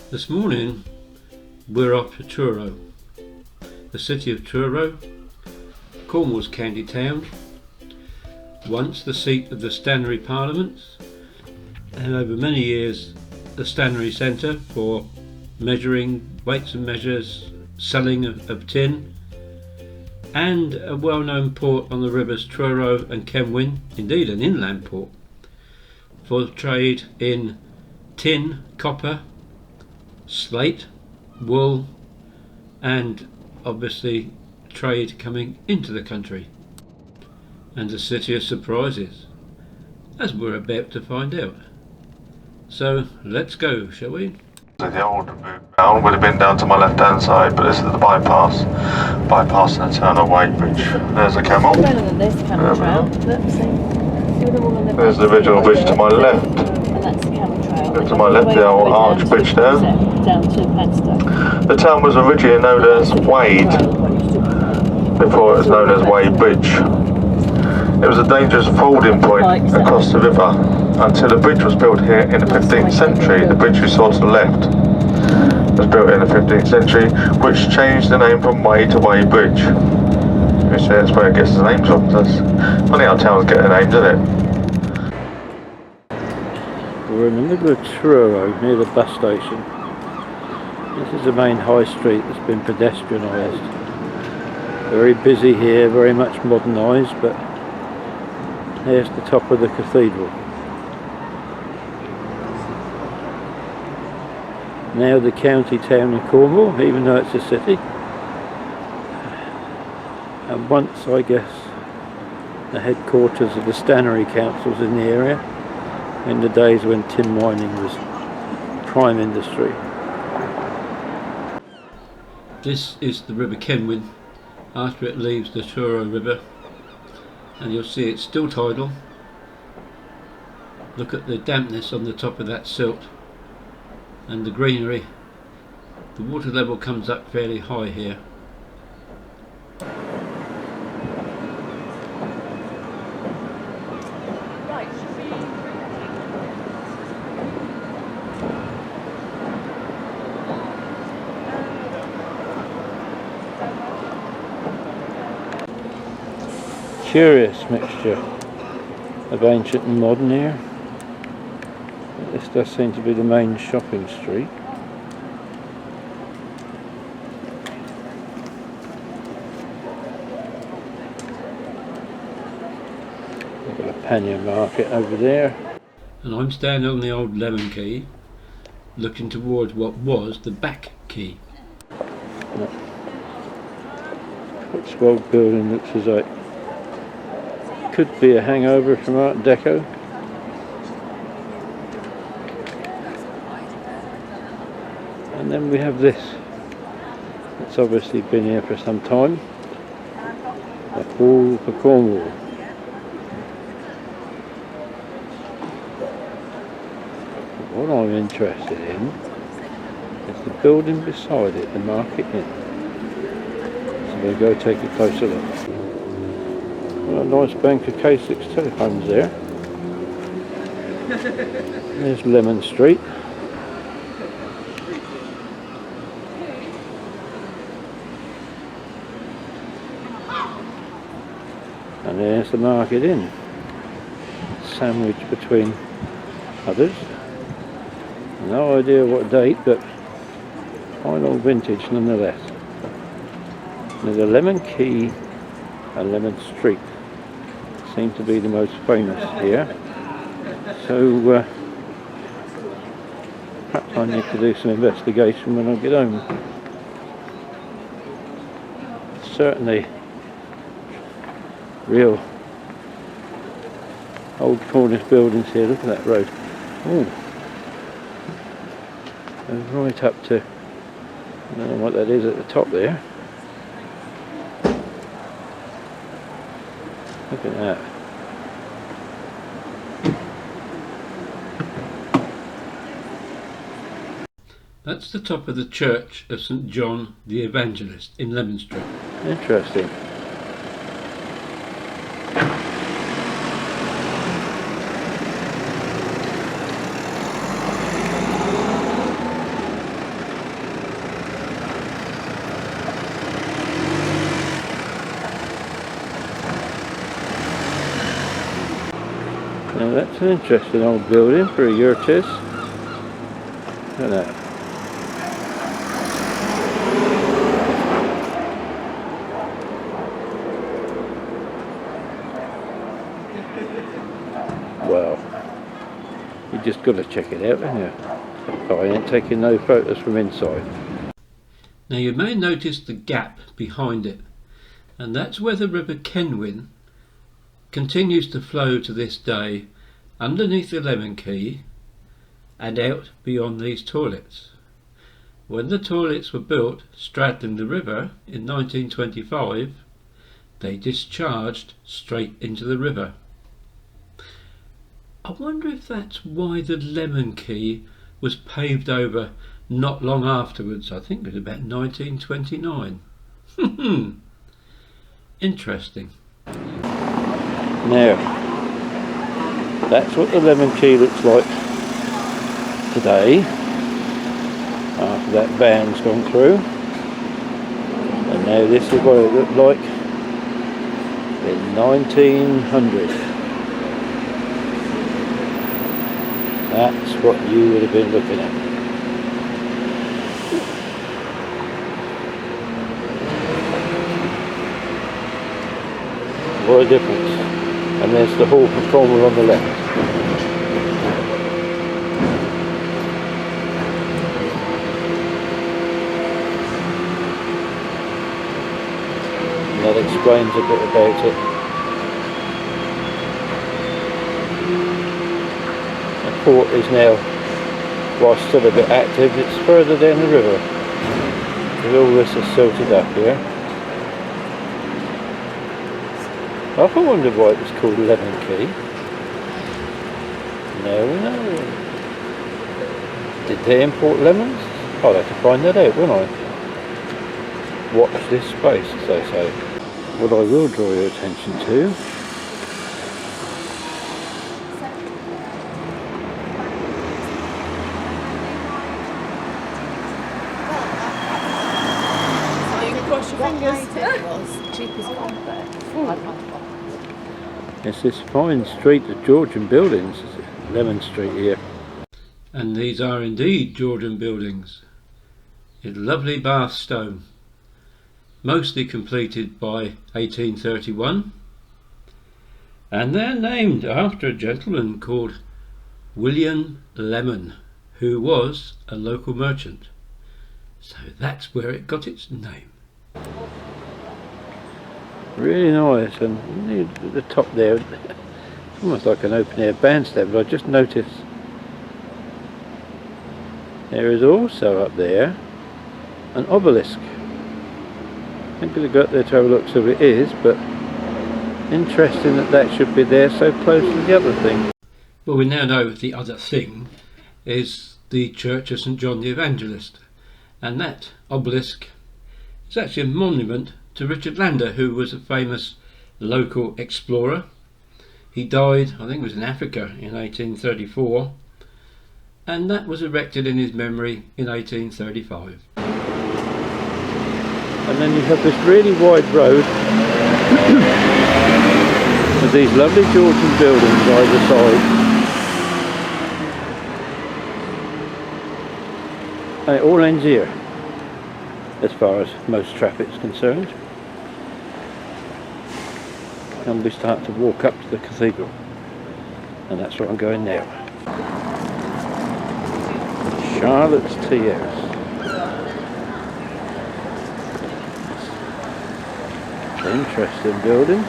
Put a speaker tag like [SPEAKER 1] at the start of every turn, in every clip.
[SPEAKER 1] This morning we're off to Truro, the city of Truro, Cornwall's county town, once the seat of the Stannary Parliament, and over many years the Stannary Centre for measuring weights and measures, selling of tin, and a well-known port on the rivers Truro and Quay, indeed an inland port, for trade in tin, copper, slate, wool, and obviously trade coming into the country, and a city of surprises, as we're about to find out. So let's go, shall we?
[SPEAKER 2] The old route round would have been down to my left hand side, but this is the bypassing the town of Weybridge. There's a camel. There's the original bridge to my left. To my left, the old arch bridge there. The town was originally known as Wade before it was known as Weybridge. It was a dangerous fording point across the river until a bridge was built here in the 15th century. The bridge we saw to the left was built in the 15th century, which changed the name from Way to Weybridge. Which that's where it gets its name from. That's funny how towns get their names, isn't it?
[SPEAKER 1] We're in the middle of Truro, near the bus station. This is the main high street that's been pedestrianised. Very busy here, very much modernised, but here's the top of the cathedral. Now the county town of Cornwall, even though it's a city. And once, I guess, the headquarters of the Stannary councils in the area, in the days when tin mining was prime industry. This is the River Quay after it leaves the Truro River, and you'll see it's still tidal. Look at the dampness on the top of that silt and the greenery. The water level comes up fairly high here. Curious mixture of ancient and modern here. This does seem to be the main shopping street. We've got a pannier market over there. And I'm standing on the old Lemon Quay, looking towards what was the back quay. Which old building looks as though it could be a hangover from Art Deco. And then we have this. It's obviously been here for some time. The Hall for Cornwall. What I'm interested in is the building beside it, the Market Inn. So we'll go take a closer look. Well, a nice bank of K6 telephones there. There's Lemon Street. And there's the Market Inn, sandwiched between others. No idea what date, but fine old vintage nonetheless. There's a Lemon Quay and Lemon Street seem to be the most famous here. So perhaps I need to do some investigation when I get home. Certainly real old Cornish buildings here. Look at that road. Ooh. And right up to, I don't know what that is at the top there. Look at that. That's the top of the church of St John the Evangelist in Lemon Street. Interesting. It's an interesting old building for a yurtis. Look at that. Well, you just got to check it out, haven't you? I ain't taking no photos from inside. Now you may notice the gap behind it, and that's where the River Kenwyn continues to flow to this day underneath the Lemon Quay and out beyond these toilets. When the toilets were built straddling the river in 1925, they discharged straight into the river. I wonder if that's why the Lemon Quay was paved over not long afterwards. I think it was about 1929. Interesting. Now, that's what the Lemon Quay looks like today, after that van's gone through. And now this is what it looked like in 1900. That's what you would have been looking at. What a difference. And there's the hall for Cornwall on the left. And that explains a bit about it. The port is now, while still a bit active, it's further down the river. Because all this is silted up here. I often wondered why it was called Lemon Quay. Now we know. Did they import lemons? I'll have to find that out, won't I? Watch this space, as they say. What I will draw your attention to it's this fine street of Georgian buildings, Lemon Street here. And these are indeed Georgian buildings, in lovely Bath stone, mostly completed by 1831, and they're named after a gentleman called William Lemon, who was a local merchant. So that's where it got its name. Really nice, and at the top there, it's almost like an open air bandstand, but I just noticed there is also up there an obelisk. I'm going to go up there to have a look, so it is, but interesting that that should be there so close to the other thing. Well, we now know the other thing is the Church of St John the Evangelist, and that obelisk is actually a monument to Richard Lander, who was a famous local explorer. He died, I think it was in Africa, in 1834, and that was erected in his memory in 1835. And then you have this really wide road with these lovely Georgian buildings either side, and it all ends here as far as most traffic is concerned. And we start to walk up to the cathedral, and that's where I'm going now. Charlotte's Tea House. Interesting building.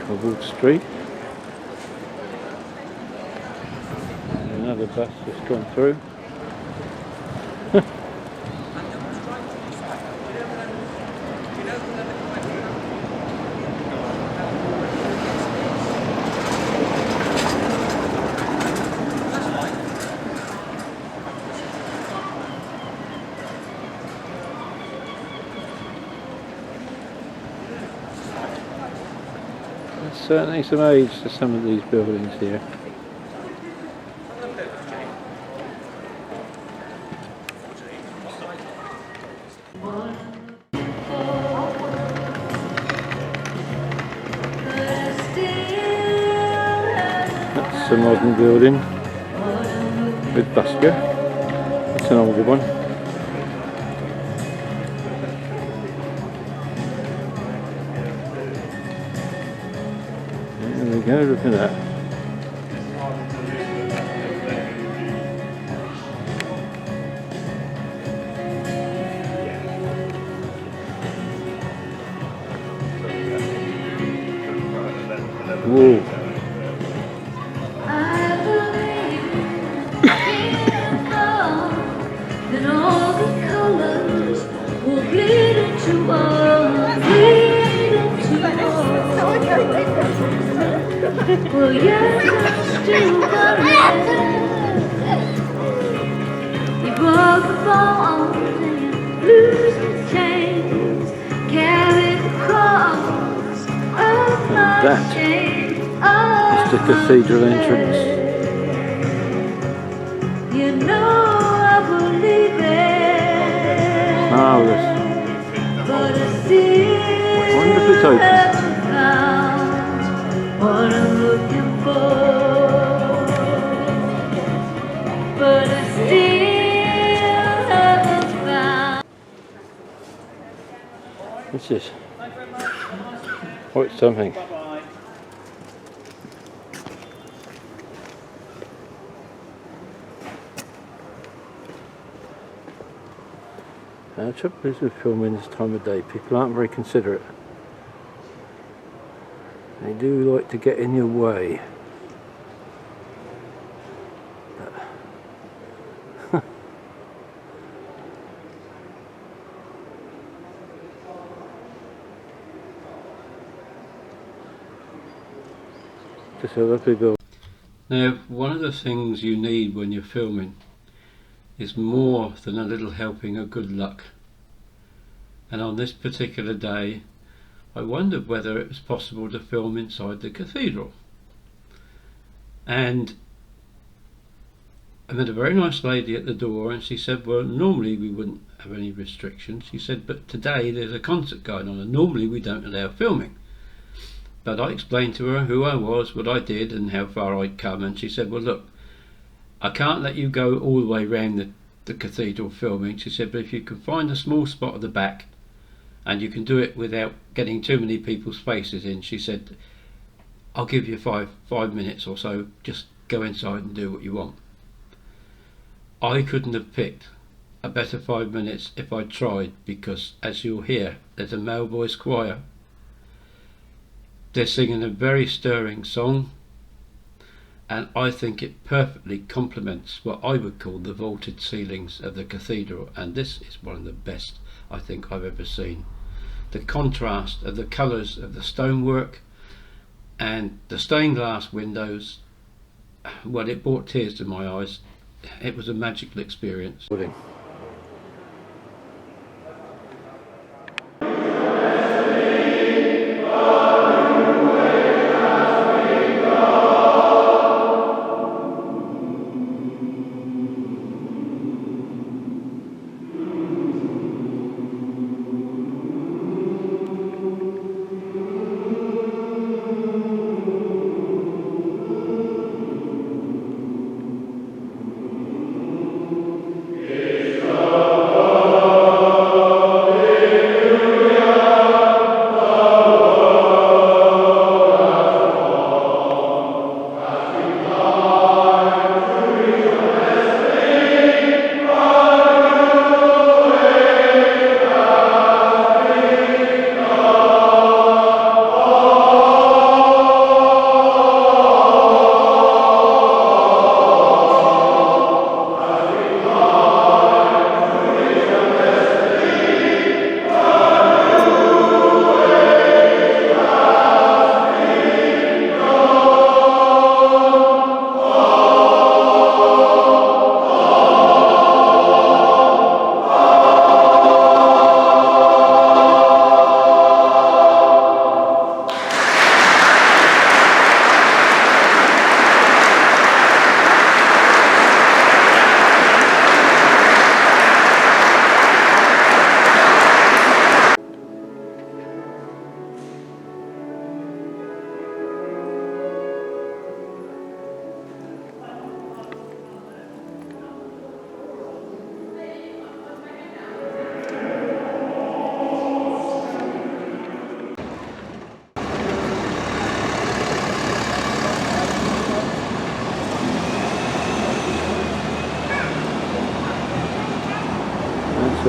[SPEAKER 1] Cobbled street. Another bus has gone through. There's certainly some age to some of these buildings here. That's a modern building with busker. That's an older one. There we go, look at that. Whoa.
[SPEAKER 3] Well, yes, I'm still gonna you broke the bones and lose the chains, carry the cross of my shame.
[SPEAKER 1] That's the cathedral entrance.
[SPEAKER 3] You know I believe it.
[SPEAKER 1] Marvellous.
[SPEAKER 3] But I still
[SPEAKER 1] I wonder if it's open.
[SPEAKER 3] haven't found what I'm looking for. But I still haven't found.
[SPEAKER 1] What's this? Oh, it's something. The trouble is with filming this time of day, people aren't very considerate. They do like to get in your way. Just a lovely building. Now, one of the things you need when you're filming is more than a little helping of good luck. And on this particular day, I wondered whether it was possible to film inside the cathedral. And I met a very nice lady at the door, and she said, well, normally we wouldn't have any restrictions. She said, but today there's a concert going on and normally we don't allow filming. But I explained to her who I was, what I did and how far I'd come, and she said, well look, I can't let you go all the way around the cathedral filming. She said, but if you can find a small spot at the back and you can do it without getting too many people's faces in, she said, I'll give you five minutes or so, just go inside and do what you want. I couldn't have picked a better 5 minutes if I tried, because as you'll hear, there's a male voice choir. They're singing a very stirring song, and I think it perfectly complements what I would call the vaulted ceilings of the cathedral, and this is one of the best I think I've ever seen. The contrast of the colours of the stonework and the stained glass windows, well, it brought tears to my eyes. It was a magical experience.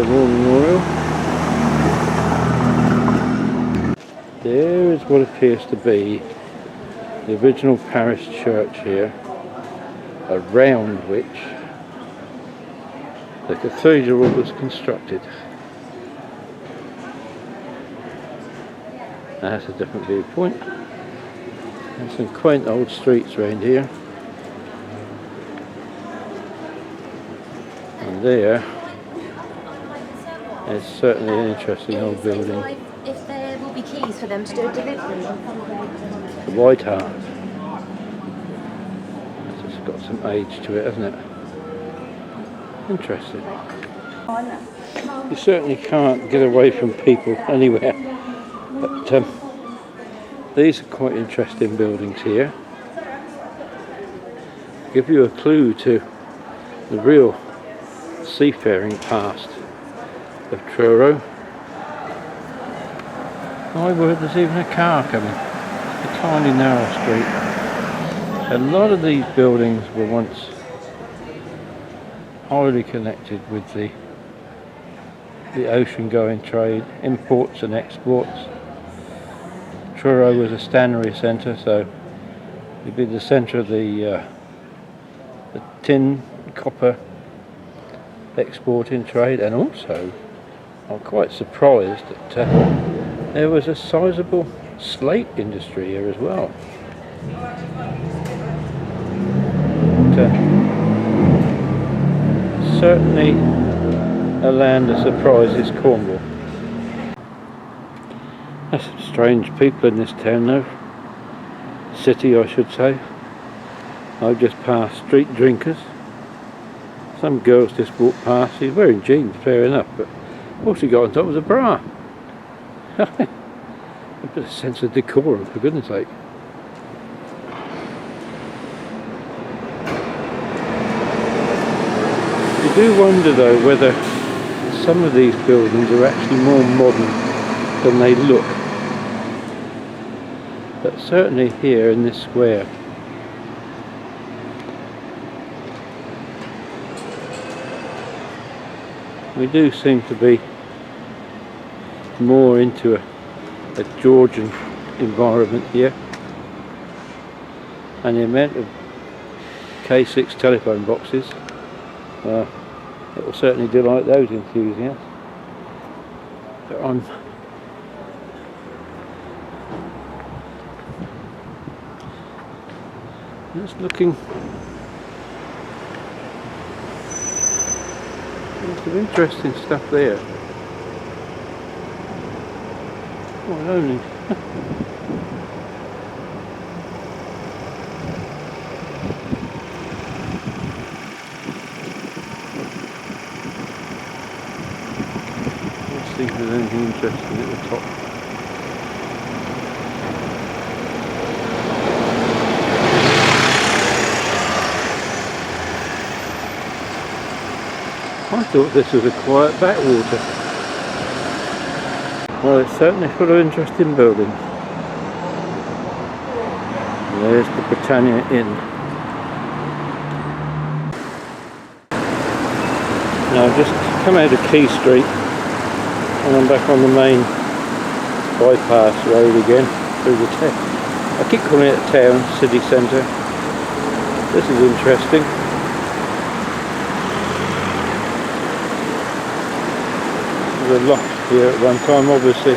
[SPEAKER 1] War Memorial. There is what appears to be the original parish church here, around which the cathedral was constructed. That's a different viewpoint. There's some quaint old streets around here. And there is certainly an interesting old building.
[SPEAKER 4] If there will be keys for them to do a delivery.
[SPEAKER 1] The White Hart. It's got some age to it, hasn't it? Interesting. You certainly can't get away from people anywhere. But these are quite interesting buildings here. Give you a clue to the real seafaring past of Truro. My word, there's even a car coming. It's a tiny narrow street. A lot of these buildings were once highly connected with the ocean going trade, imports and exports. Truro was a Stannary centre, so it'd be the centre of the tin, copper exporting trade, and also I'm quite surprised that there was a sizable slate industry here as well. Certainly a land of surprises, Cornwall. There's some strange people in this town though. City, I should say. I've just passed street drinkers. Some girls just walked past. She's wearing jeans, fair enough, but all she got on top was a bra. A bit of sense of decorum, for goodness sake. You do wonder though whether some of these buildings are actually more modern than they look. But certainly here in this square, we do seem to be more into a Georgian environment here, and the amount of K6 telephone boxes, it will certainly delight those enthusiasts. But I'm just looking. There's some interesting stuff there. Not only. Let's see if there's anything interesting at the top. I thought this was a quiet backwater. Well, it's certainly full of interesting buildings. There's the Britannia Inn. Now I've just come out of Quay Street and I'm back on the main bypass road again through the town. I keep calling it a town, city centre. This is interesting. There's a loft here at one time, obviously,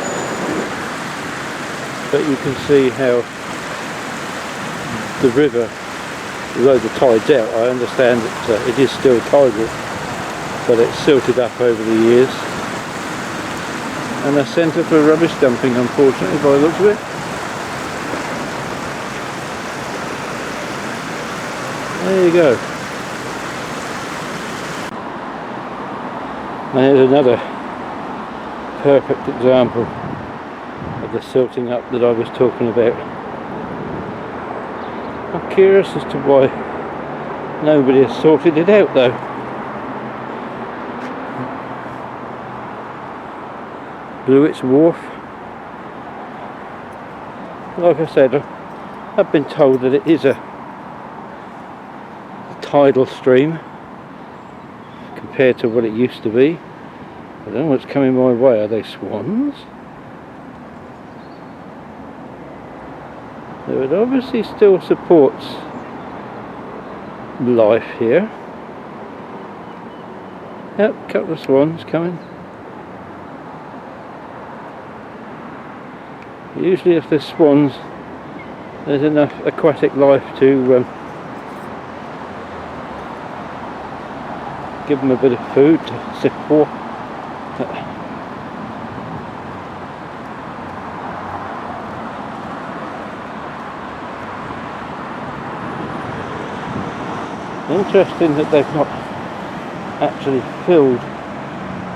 [SPEAKER 1] but you can see how the river, although the tide's out, I understand that it is still tidal, but it's silted up over the years, and a centre for rubbish dumping, unfortunately, by the looks of it. There you go. And here's another perfect example of the silting up that I was talking about. I'm curious as to why nobody has sorted it out though. Blewett's Wharf. Like I said, I've been told that it is a tidal stream compared to what it used to be. I don't know what's coming my way. Are they swans? So it obviously still supports life here. Yep, a couple of swans coming. Usually if there's swans, there's enough aquatic life to give them a bit of food to sit for. Interesting that they've not actually filled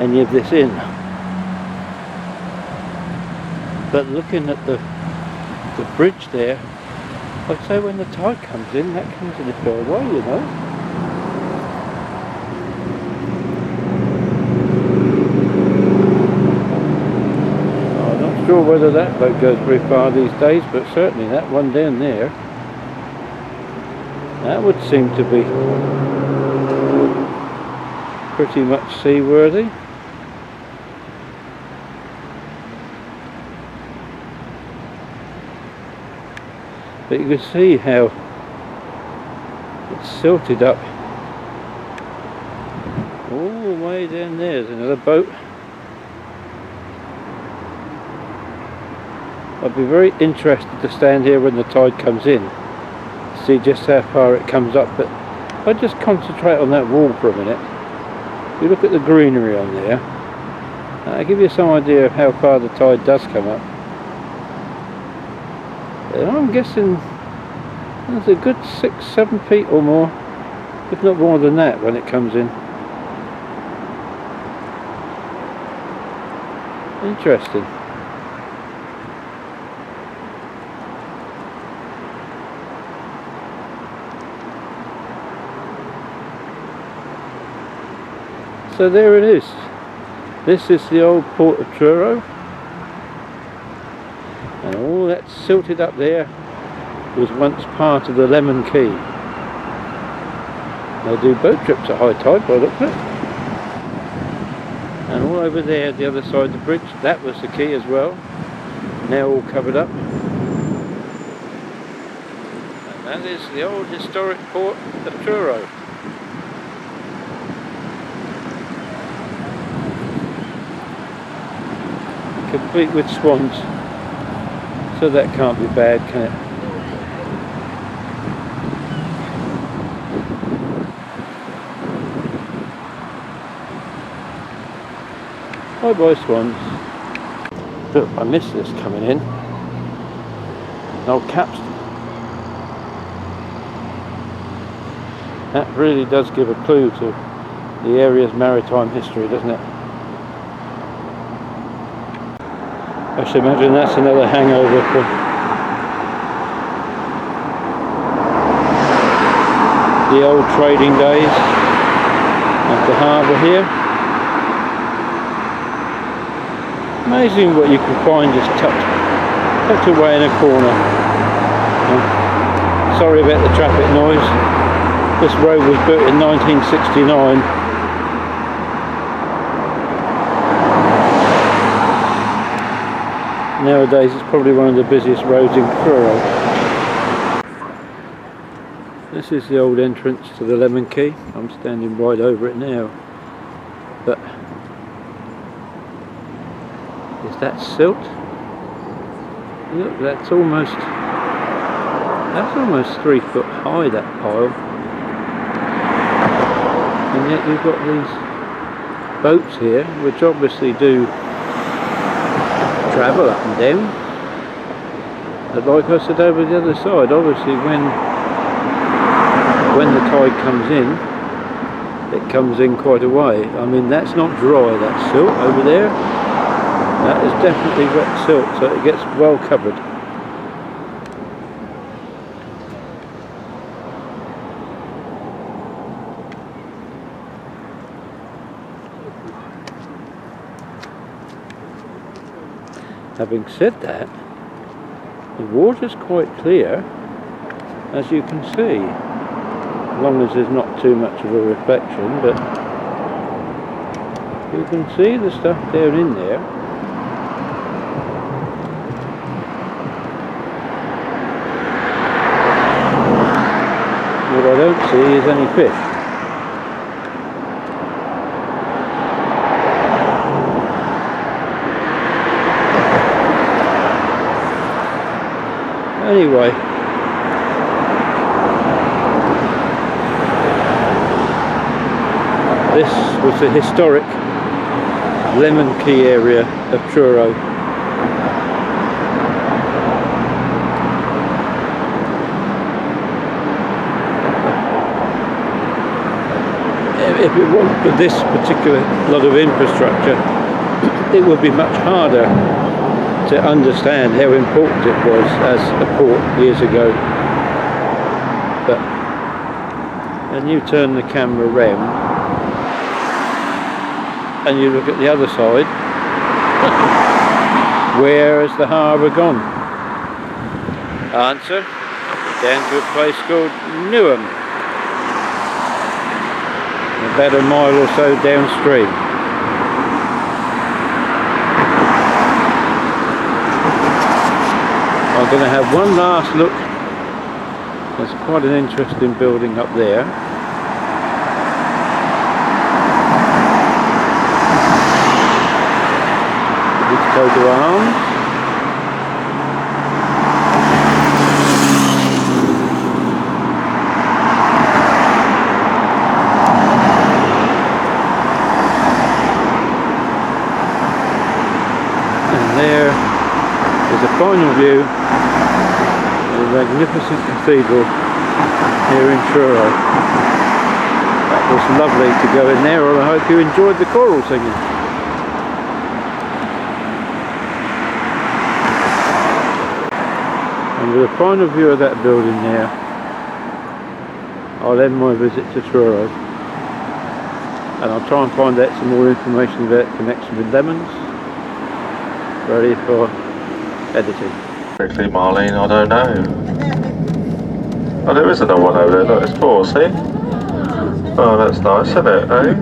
[SPEAKER 1] any of this in. But looking at the bridge there, I'd say when the tide comes in, that comes in a fair way, you know. I'm not sure whether that boat goes very far these days, but certainly that one down there, that would seem to be pretty much seaworthy. But you can see how it's silted up all the way down there. There's another boat. I'd be very interested to stand here when the tide comes in, see just how far it comes up. But if I just concentrate on that wall for a minute, you look at the greenery on there, that'll give you some idea of how far the tide does come up. And I'm guessing there's a good 6-7 feet or more, if not more than that, when it comes in. Interesting. So there it is. This is the old port of Truro, and all that silted up there was once part of the Lemon Quay. They do boat trips at high tide by the look of it. And all over there, the other side of the bridge, that was the quay as well, now all covered up. And that is the old historic port of Truro. Complete with swans, so that can't be bad, can it? Bye bye swans. Look, I missed this coming in. An old capstan. That really does give a clue to the area's maritime history, doesn't it? I should imagine that's another hangover from the old trading days at the harbour here. Amazing what you can find just tucked away in a corner. Sorry about the traffic noise. This road was built in 1969. Nowadays it's probably one of the busiest roads in Truro. This is the old entrance to the Lemon Quay. I'm standing right over it now. But is that silt? Look, that's almost 3 foot high, that pile. And yet you've got these boats here, which obviously do travel up and down, but like I said over the other side, obviously when the tide comes in, it comes in quite a way. I mean, that's not dry, that silt over there, that is definitely wet silt, so it gets well covered. Having said that, the water's quite clear, as you can see, as long as there's not too much of a reflection, but You can see the stuff down in there. What I don't see is any fish. Anyway, this was the historic Lemon Quay area of Truro. If it wasn't for this particular lot of infrastructure, it would be much harder to understand how important it was as a port years ago. But when you turn the camera round and you look at the other side, where has the harbour gone? Answer, down to a place called Newham, about a mile or so downstream. I'm going to have one last look. There's quite an interesting building up there. This coat of arms. And there is a final view of the magnificent cathedral here in Truro. That was lovely to go in there, and I hope you enjoyed the choral singing. And with a final view of that building there, I'll end my visit to Truro, and I'll try and find out some more information about connection with lemons, ready for editing.
[SPEAKER 2] Quickly, Marlene, I don't know. Oh, there is another one over there. Look, it's four, see? Oh, that's nice, isn't it, eh?